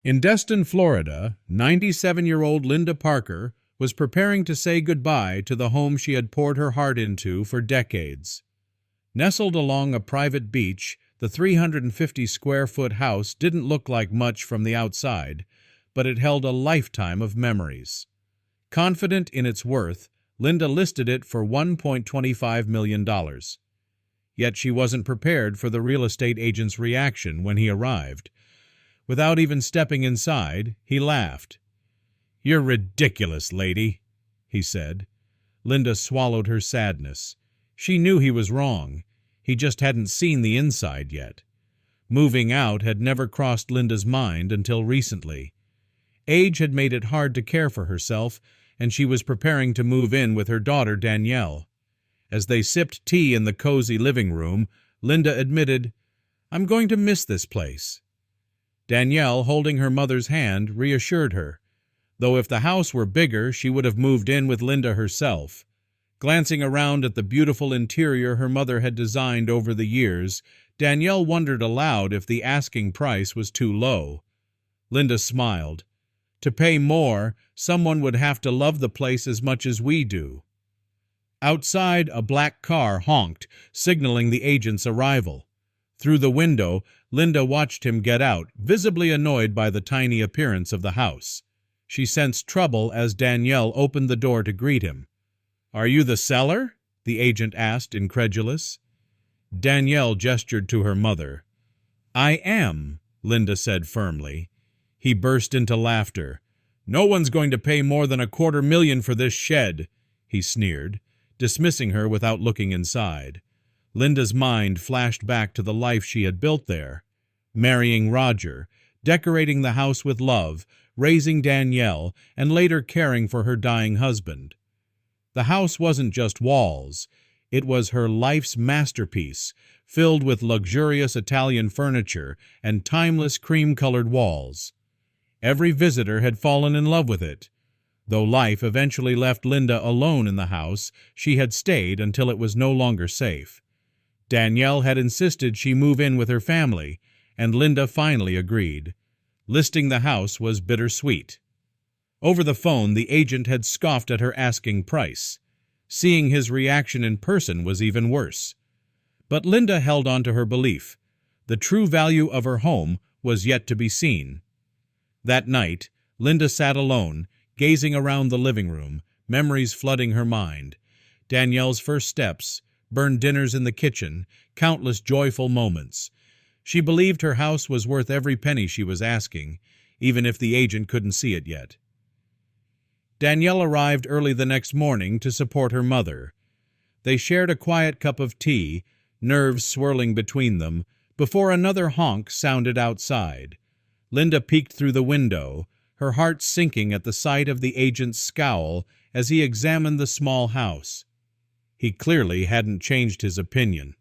In Destin, Florida, 97-year-old Linda Parker was preparing to say goodbye to the home she had poured her heart into for decades. Nestled along a private beach, the 350-square-foot house didn't look like much from the outside, but it held a lifetime of memories. Confident in its worth, Linda listed it for $1.25 million. Yet she wasn't prepared for the real estate agent's reaction when he arrived. Without even stepping inside, he laughed. "You're ridiculous, lady," he said. Linda swallowed her sadness. She knew he was wrong. He just hadn't seen the inside yet. Moving out had never crossed Linda's mind until recently. Age had made it hard to care for herself, and she was preparing to move in with her daughter Danielle. As they sipped tea in the cozy living room, Linda admitted, "I'm going to miss this place." Danielle, holding her mother's hand, reassured her. Though if the house were bigger, she would have moved in with Linda herself. Glancing around at the beautiful interior her mother had designed over the years, Danielle wondered aloud if the asking price was too low. Linda smiled. To pay more, someone would have to love the place as much as we do. Outside, a black car honked, signaling the agent's arrival. Through the window, Linda watched him get out, visibly annoyed by the tiny appearance of the house. She sensed trouble as Danielle opened the door to greet him. "Are you the seller?" the agent asked, incredulous. Danielle gestured to her mother. "I am," Linda said firmly. He burst into laughter. "No one's going to pay more than $250,000 for this shed," he sneered, dismissing her without looking inside. Linda's mind flashed back to the life she had built there. Marrying Roger, decorating the house with love, raising Danielle, and later caring for her dying husband. The house wasn't just walls. It was her life's masterpiece, filled with luxurious Italian furniture and timeless cream-colored walls. Every visitor had fallen in love with it. Though life eventually left Linda alone in the house, she had stayed until it was no longer safe. Danielle had insisted she move in with her family, and Linda finally agreed. Listing the house was bittersweet. Over the phone, the agent had scoffed at her asking price. Seeing his reaction in person was even worse. But Linda held on to her belief. The true value of her home was yet to be seen. That night, Linda sat alone, gazing around the living room, memories flooding her mind. Danielle's first steps, burned dinners in the kitchen, countless joyful moments. She believed her house was worth every penny she was asking, even if the agent couldn't see it yet. Danielle arrived early the next morning to support her mother. They shared a quiet cup of tea, nerves swirling between them, before another honk sounded outside. Linda peeked through the window, her heart sinking at the sight of the agent's scowl as he examined the small house. He clearly hadn't changed his opinion.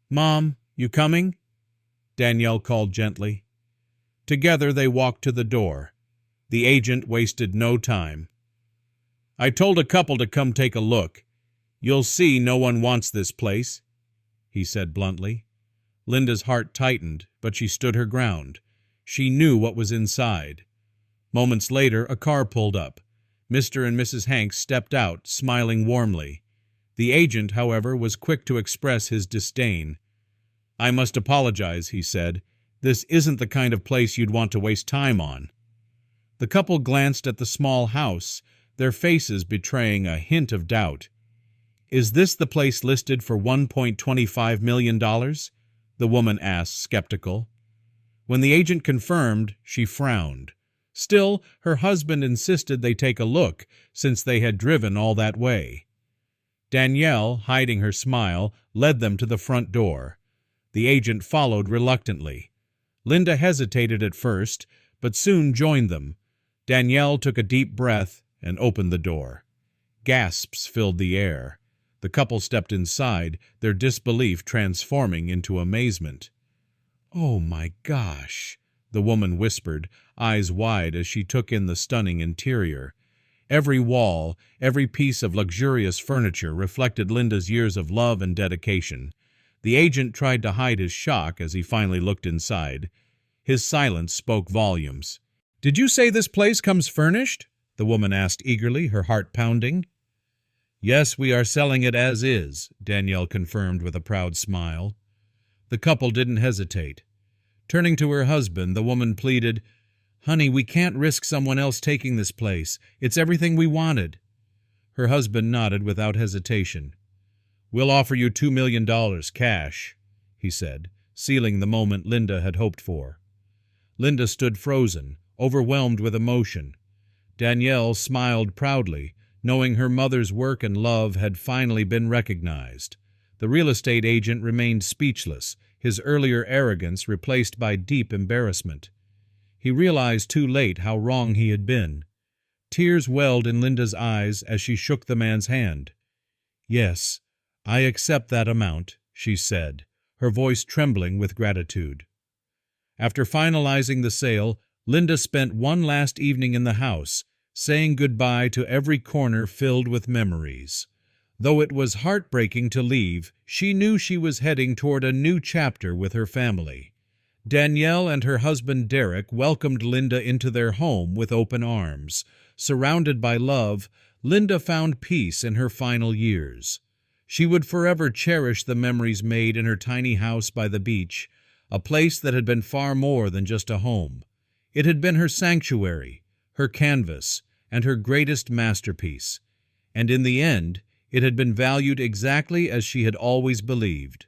"Mom, you coming?" Danielle called gently. Together they walked to the door. The agent wasted no time. "I told a couple to come take a look. You'll see no one wants this place," he said bluntly. Linda's heart tightened, but she stood her ground. She knew what was inside. Moments later, a car pulled up. Mr. and Mrs. Hanks stepped out, smiling warmly. The agent, however, was quick to express his disdain. "I must apologize," he said. "This isn't the kind of place you'd want to waste time on." The couple glanced at the small house, their faces betraying a hint of doubt. "Is this the place listed for $1.25 million?" the woman asked, skeptical. When the agent confirmed, she frowned. Still, her husband insisted they take a look, since they had driven all that way. Danielle, hiding her smile, led them to the front door. The agent followed reluctantly. Linda hesitated at first, but soon joined them. Danielle took a deep breath and opened the door. Gasps filled the air. The couple stepped inside, their disbelief transforming into amazement. "Oh my gosh," the woman whispered, eyes wide as she took in the stunning interior. Every wall, every piece of luxurious furniture reflected Linda's years of love and dedication. The agent tried to hide his shock as he finally looked inside. His silence spoke volumes. "Did you say this place comes furnished?" the woman asked eagerly, her heart pounding. "Yes, we are selling it as is," Danielle confirmed with a proud smile. The couple didn't hesitate. Turning to her husband, the woman pleaded, "Honey, we can't risk someone else taking this place. It's everything we wanted." Her husband nodded without hesitation. "We'll offer you $2 million cash," he said, sealing the moment Linda had hoped for. Linda stood frozen, overwhelmed with emotion. Danielle smiled proudly, knowing her mother's work and love had finally been recognized. The real estate agent remained speechless, his earlier arrogance replaced by deep embarrassment. He realized too late how wrong he had been. Tears welled in Linda's eyes as she shook the man's hand. "Yes, I accept that amount," she said, her voice trembling with gratitude. After finalizing the sale, Linda spent one last evening in the house, saying goodbye to every corner filled with memories. Though it was heartbreaking to leave, she knew she was heading toward a new chapter with her family. Danielle and her husband Derek welcomed Linda into their home with open arms. Surrounded by love, Linda found peace in her final years. She would forever cherish the memories made in her tiny house by the beach, a place that had been far more than just a home. It had been her sanctuary, her canvas, and her greatest masterpiece. And in the end, it had been valued exactly as she had always believed.